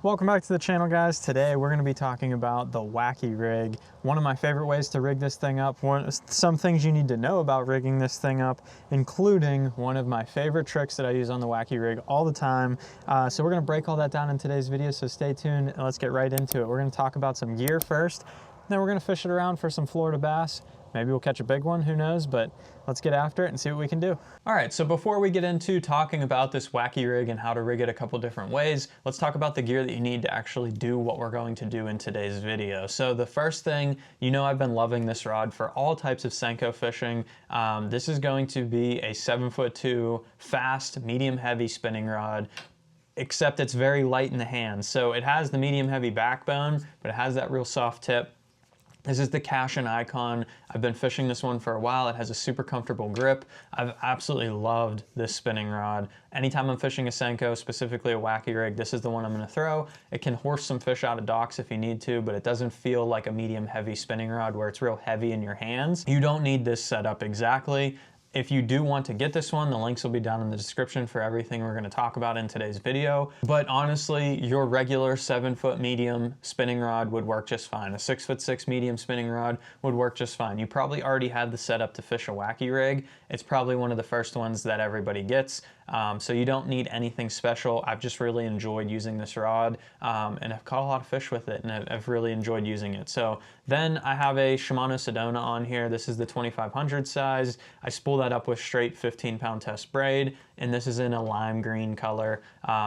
Welcome back to the channel, guys. Today we're going to be talking about the Wacky rig. One of my favorite ways to rig this thing up. Some things you need to know about rigging this thing up, including one of my favorite tricks that I use on the Wacky rig all the time. So we're going to break all that down in today's video, so stay tuned and let's get right into it. We're going to talk about some gear first, then we're going to fish it around for some Florida bass. Maybe we'll catch a big one, who knows, but let's get after it and see what we can do. All right, so before we get into talking about this Wacky rig and how to rig it a couple different ways, let's talk about the gear that you need to actually do what we're going to do in today's video. So the first thing, you know I've been loving this rod for all types of Senko fishing. This is going to be a 7'2", fast, medium heavy spinning rod, except it's very light in the hands. So it has the medium heavy backbone, but it has that real soft tip. This is the Cash and Icon. I've been fishing this one for a while. It has a super comfortable grip. I've absolutely loved this spinning rod. Anytime I'm fishing a Senko, specifically a Wacky rig, this is the one I'm gonna throw. It can horse some fish out of docks if you need to, but it doesn't feel like a medium heavy spinning rod where it's real heavy in your hands. You don't need this setup exactly. If you do want to get this one, the links will be down in the description for everything we're going to talk about in today's video. But honestly, your regular 7-foot medium spinning rod would work just fine. A 6'6" medium spinning rod would work just fine. You probably already had the setup to fish a Wacky rig. It's probably one of the first ones that everybody gets. So you don't need anything special. I've just really enjoyed using this rod and I've caught a lot of fish with it, and I've really enjoyed using it. So then I have a Shimano Sedona on here. This is the 2500 size. I spool that up with straight 15-pound test braid, and this is in a lime green color.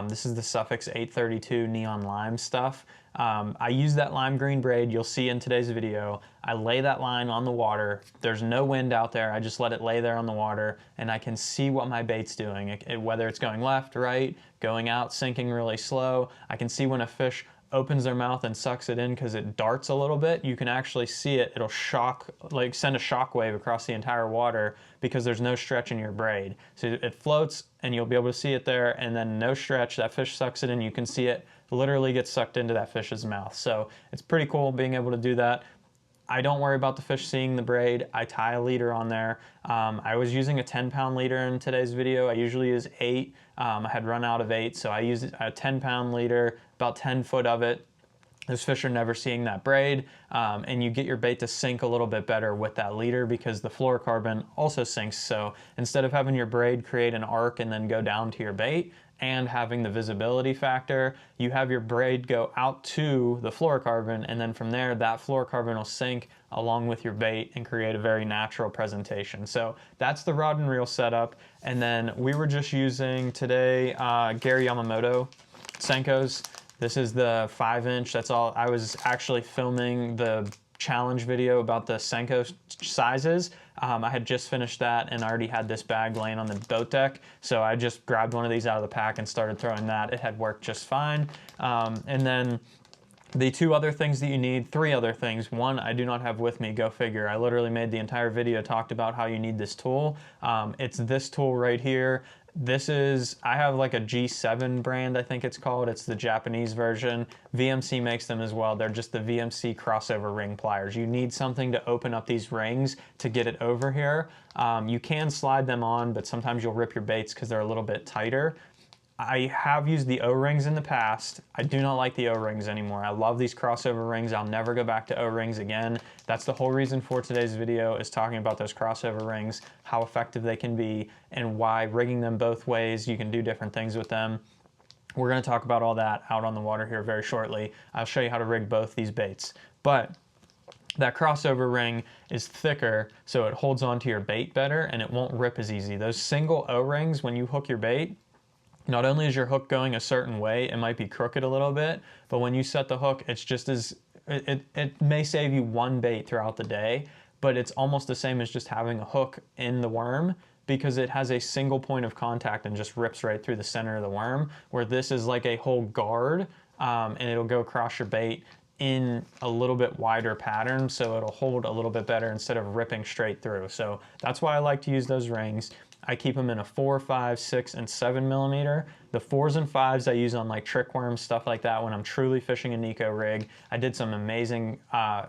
This is the Suffix 832 neon lime stuff. I use that lime green braid. You'll see in today's video. I lay that line on the water. There's no wind out there. I just let it lay there on the water, and I can see what my bait's doing, whether it's going left, right, going out, sinking really slow. I can see when a fish opens their mouth and sucks it in because it darts a little bit. You can actually see it. It'll shock, like send a shock wave across the entire water because there's no stretch in your braid. So it floats and you'll be able to see it there, and then no stretch. That fish sucks it in. You can see it literally get sucked into that fish's mouth. So it's pretty cool being able to do that. I don't worry about the fish seeing the braid. I tie a leader on there. I was using a 10-pound leader in today's video. I usually use 8. I had run out of 8, so I used a 10-pound leader, about 10 foot of it. Those fish are never seeing that braid, and you get your bait to sink a little bit better with that leader because the fluorocarbon also sinks. So instead of having your braid create an arc and then go down to your bait, and having the visibility factor, you have your braid go out to the fluorocarbon, and then from there, that fluorocarbon will sink along with your bait and create a very natural presentation. So that's the rod and reel setup. And then we were just using today Gary Yamamoto Senkos. This is the 5-inch. That's all. I was actually filming the challenge video about the Senko sizes. I had just finished that and I already had this bag laying on the boat deck, so I just grabbed one of these out of the pack and started throwing that. It had worked just fine. And then the 2 other things that you need, 3 other things. One, I do not have with me, go figure. I literally made the entire video talked about how you need this tool. It's this tool right here. This is, I have like a G7 brand, I think it's called. It's the Japanese version. VMC makes them as well. They're just the VMC crossover ring pliers. You need something to open up these rings to get it over here. You can slide them on, but sometimes you'll rip your baits because they're a little bit tighter. I have used the O-rings in the past. I do not like the O-rings anymore. I love these crossover rings. I'll never go back to O-rings again. That's the whole reason for today's video, is talking about those crossover rings, how effective they can be, and why rigging them both ways, you can do different things with them. We're gonna talk about all that out on the water here very shortly. I'll show you how to rig both these baits. But that crossover ring is thicker, so it holds onto your bait better and it won't rip as easy. Those single O-rings, when you hook your bait, not only is your hook going a certain way, it might be crooked a little bit, but when you set the hook, it's just as, it may save you one bait throughout the day, but it's almost the same as just having a hook in the worm because it has a single point of contact and just rips right through the center of the worm, where this is like a whole guard, and it'll go across your bait in a little bit wider pattern, so it'll hold a little bit better instead of ripping straight through. So that's why I like to use those rings. I keep them in a 4, 5, 6, and 7 millimeter. The 4s and 5s I use on like trick worms, stuff like that when I'm truly fishing a Nico rig. I did some amazing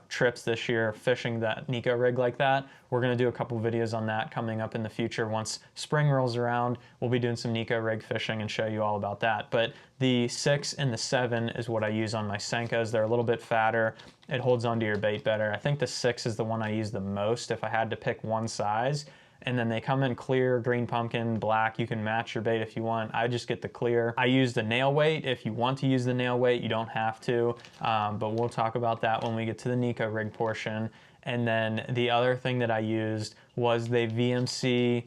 trips this year fishing that Nico rig like that. We're gonna do a couple videos on that coming up in the future. Once spring rolls around, we'll be doing some Nico rig fishing and show you all about that. But the 6 and the 7 is what I use on my Senkos. They're a little bit fatter. It holds onto your bait better. I think the 6 is the one I use the most if I had to pick one size. And then they come in clear, green pumpkin, black. You can match your bait if you want. I just get the clear. I use the nail weight. If you want to use the nail weight, you don't have to, but we'll talk about that when we get to the Nico rig portion. And then the other thing that I used was the VMC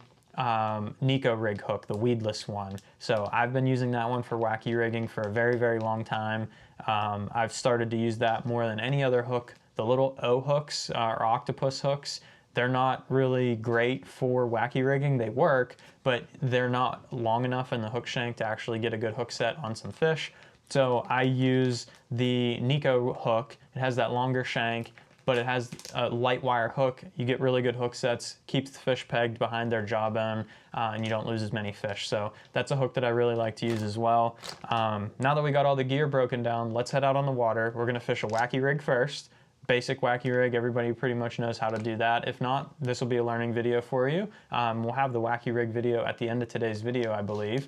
Nico rig hook, the weedless one. So I've been using that one for wacky rigging for a very, very long time. I've started to use that more than any other hook. The little O hooks or octopus hooks, they're not really great for wacky rigging. They work, but they're not long enough in the hook shank to actually get a good hook set on some fish. So I use the Nico hook. It has that longer shank, but it has a light wire hook. You get really good hook sets, keeps the fish pegged behind their jawbone, and you don't lose as many fish. So that's a hook that I really like to use as well. Now that we got all the gear broken down, let's head out on the water. We're gonna fish a wacky rig first. Basic wacky rig, everybody pretty much knows how to do that. If not, this will be a learning video for you. We'll have the wacky rig video at the end of today's video, I believe.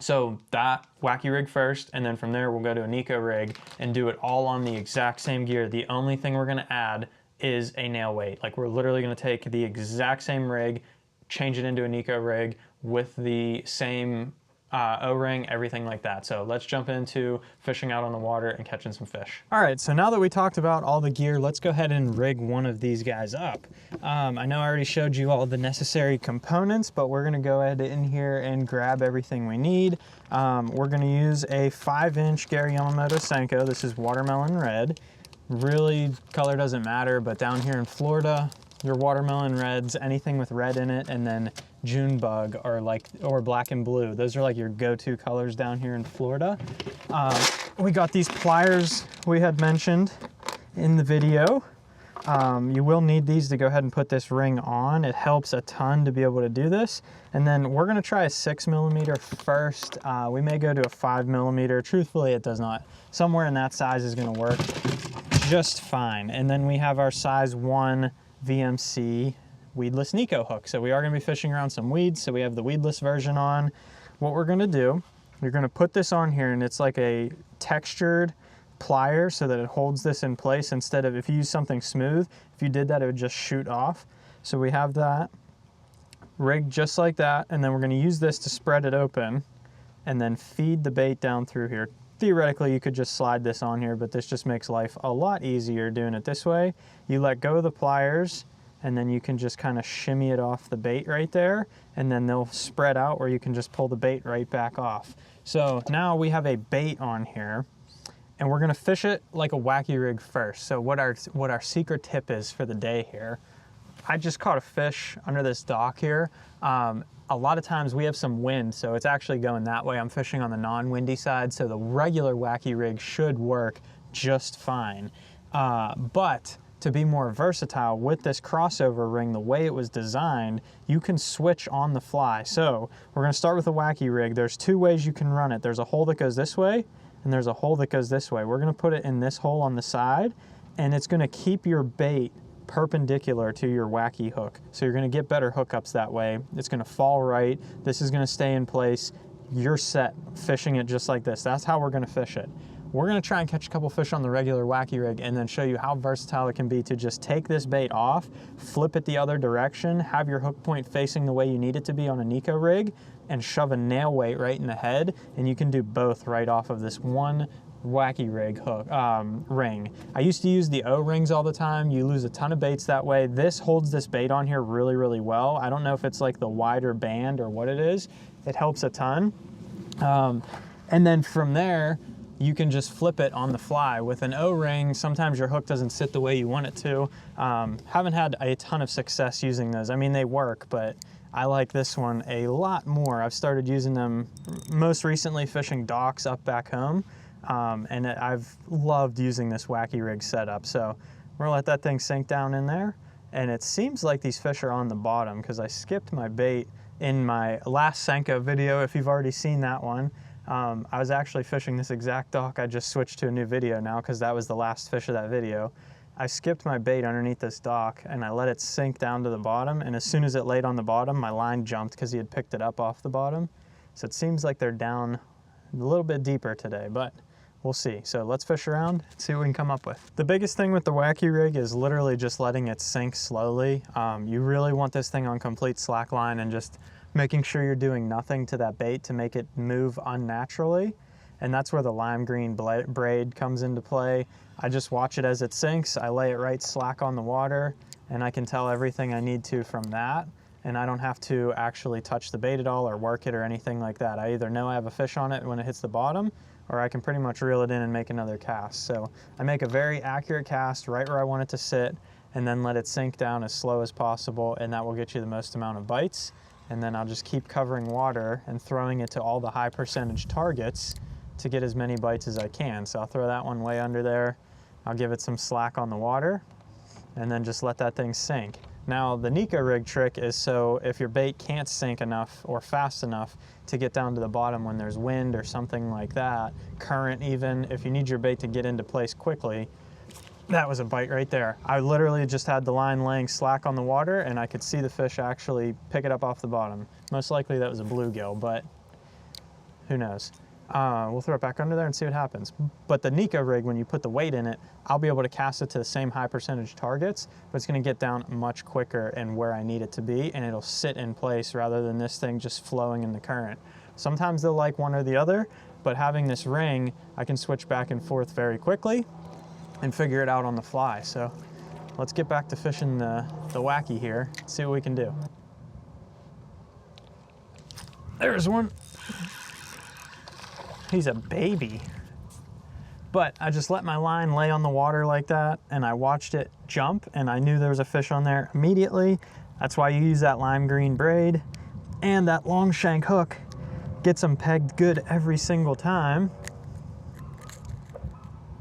So that wacky rig first, and then from there we'll go to a Nico rig and do it all on the exact same gear. The only thing we're gonna add is a nail weight. Like we're literally gonna take the exact same rig, change it into a Nico rig with the same O-ring, everything like that. So let's jump into fishing out on the water and catching some fish. All right, so now that we talked about all the gear, let's go ahead and rig one of these guys up. I know I already showed you all the necessary components, but we're gonna go ahead in here and grab everything we need. We're gonna use a 5-inch Gary Yamamoto Senko. This is watermelon red. Really, color doesn't matter, but down here in Florida, your watermelon reds, anything with red in it, and then June bug or black and blue. Those are like your go-to colors down here in Florida. We got these pliers we had mentioned in the video. You will need these to go ahead and put this ring on. It helps a ton to be able to do this. And then we're gonna try a 6 millimeter first. We may go to a 5 millimeter. Truthfully, it does not. Somewhere in that size is gonna work just fine. And then we have our size 1 VMC weedless Nico hook. So we are gonna be fishing around some weeds, so we have the weedless version on. What we're gonna do, you're gonna put this on here, and it's like a textured plier so that it holds this in place instead of, if you use something smooth, if you did that, it would just shoot off. So we have that rigged just like that, and then we're gonna use this to spread it open and then feed the bait down through here. Theoretically, you could just slide this on here, but this just makes life a lot easier doing it this way. You let go of the pliers, and then you can just kind of shimmy it off the bait right there, and then they'll spread out where you can just pull the bait right back off. So now we have a bait on here, and we're gonna fish it like a wacky rig first. So what our secret tip is for the day here, I just caught a fish under this dock here. A lot of times we have some wind, so it's actually going that way. I'm fishing on the non-windy side, so the regular wacky rig should work just fine. But to be more versatile with this crossover ring, the way it was designed, you can switch on the fly. So we're gonna start with a wacky rig. There's 2 ways you can run it. There's a hole that goes this way, and there's a hole that goes this way. We're gonna put it in this hole on the side, and it's gonna keep your bait perpendicular to your wacky hook. So you're gonna get better hookups that way. It's gonna fall right. This is gonna stay in place. You're set fishing it just like this. That's how we're gonna fish it. We're gonna try and catch a couple fish on the regular wacky rig and then show you how versatile it can be to just take this bait off, flip it the other direction, have your hook point facing the way you need it to be on a Nico rig, and shove a nail weight right in the head, and you can do both right off of this one wacky rig hook ring. I used to use the O-rings all the time. You lose a ton of baits that way. This holds this bait on here really, really well. I don't know if it's like the wider band or what it is. It helps a ton. And then from there, you can just flip it on the fly. With an O-ring, sometimes your hook doesn't sit the way you want it to. Haven't had a ton of success using those. I mean, they work, but I like this one a lot more. I've started using them most recently fishing docks up back home. And I've loved using this wacky rig setup. So we're gonna let that thing sink down in there, and it seems like these fish are on the bottom because I skipped my bait in my last Senko video. If you've already seen that one, I was actually fishing this exact dock. I just switched to a new video now because that was the last fish of that video. I skipped my bait underneath this dock and I let it sink down to the bottom, and as soon as it laid on the bottom, my line jumped because he had picked it up off the bottom. So it seems like they're down a little bit deeper today, but we'll see. So let's fish around and see what we can come up with. The biggest thing with the Wacky rig is literally just letting it sink slowly. You really want this thing on complete slack line and just making sure you're doing nothing to that bait to make it move unnaturally. And that's where the lime green braid comes into play. I just watch it as it sinks. I lay it right slack on the water, and I can tell everything I need to from that. And I don't have to actually touch the bait at all or work it or anything like that. I either know I have a fish on it when it hits the bottom, or I can pretty much reel it in and make another cast. So I make a very accurate cast right where I want it to sit, and then let it sink down as slow as possible, and that will get you the most amount of bites. And then I'll just keep covering water and throwing it to all the high percentage targets to get as many bites as I can. So I'll throw that one way under there. I'll give it some slack on the water, and then just let that thing sink. Now the Nico rig trick is so if your bait can't sink enough or fast enough to get down to the bottom when there's wind or something like that, current even, if you need your bait to get into place quickly, that was a bite right there. I literally just had the line laying slack on the water and I could see the fish actually pick it up off the bottom. Most likely that was a bluegill, but who knows. We'll throw it back under there and see what happens. But the Nico rig, when you put the weight in it, I'll be able to cast it to the same high percentage targets, but it's gonna get down much quicker and where I need it to be, and it'll sit in place rather than this thing just flowing in the current. Sometimes they'll like one or the other, but having this ring, I can switch back and forth very quickly and figure it out on the fly. So let's get back to fishing the Wacky here, see what we can do. There's one. He's a baby. But I just let my line lay on the water like that, and I watched it jump, and I knew there was a fish on there immediately. That's why you use that lime green braid, and that long shank hook gets them pegged good every single time.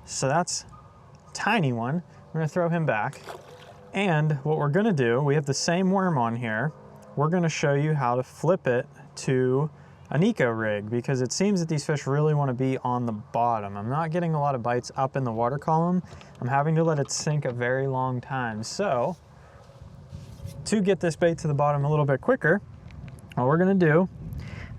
So that's a tiny one. We're gonna throw him back. And what we're gonna do, we have the same worm on here. We're gonna show you how to flip it to a Nico rig, because it seems that these fish really want to be on the bottom. I'm not getting a lot of bites up in the water column. I'm having to let it sink a very long time. So to get this bait to the bottom a little bit quicker, what we're going to do,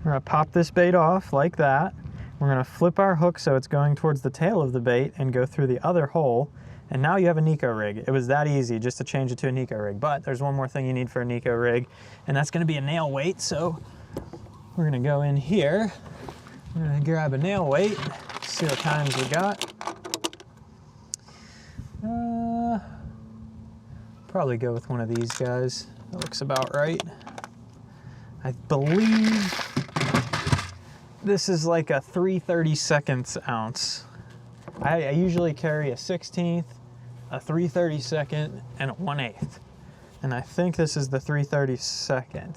we're going to pop this bait off like that. We're going to flip our hook so it's going towards the tail of the bait and go through the other hole. And now you have a Nico rig. It was that easy just to change it to a Nico rig. But there's one more thing you need for a Nico rig, and that's going to be a nail weight. So we're gonna go in here, I'm gonna grab a nail weight, see what kinds we got. Probably go with one of these guys. That looks about right. I believe this is like a 3/32 ounce. I usually carry a 1/16, a 3/32, and a 1/8. And I think this is the 3/32.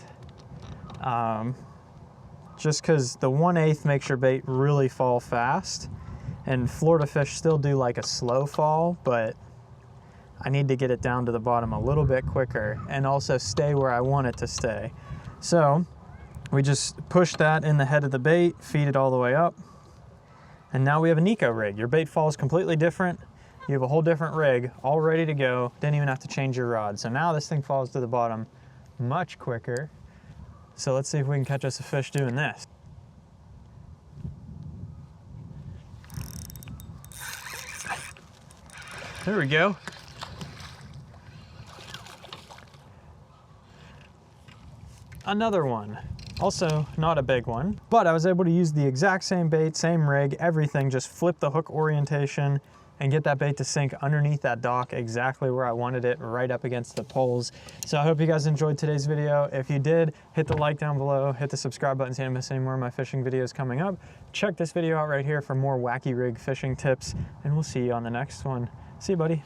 Just because the 1/8 makes your bait really fall fast, and Florida fish still do like a slow fall, but I need to get it down to the bottom a little bit quicker and also stay where I want it to stay. So we just push that in the head of the bait, feed it all the way up, and now we have a Nico rig. Your bait falls completely different. You have a whole different rig all ready to go. Didn't even have to change your rod. So now this thing falls to the bottom much quicker. So let's see if we can catch us a fish doing this. There we go. Another one. Also not a big one, but I was able to use the exact same bait, same rig, everything, just flip the hook orientation and get that bait to sink underneath that dock exactly where I wanted it, right up against the poles. So I hope you guys enjoyed today's video. If you did, hit the like down below, hit the subscribe button so you don't miss any more of my fishing videos coming up. Check this video out right here for more Wacky rig fishing tips, and we'll see you on the next one. See you, buddy.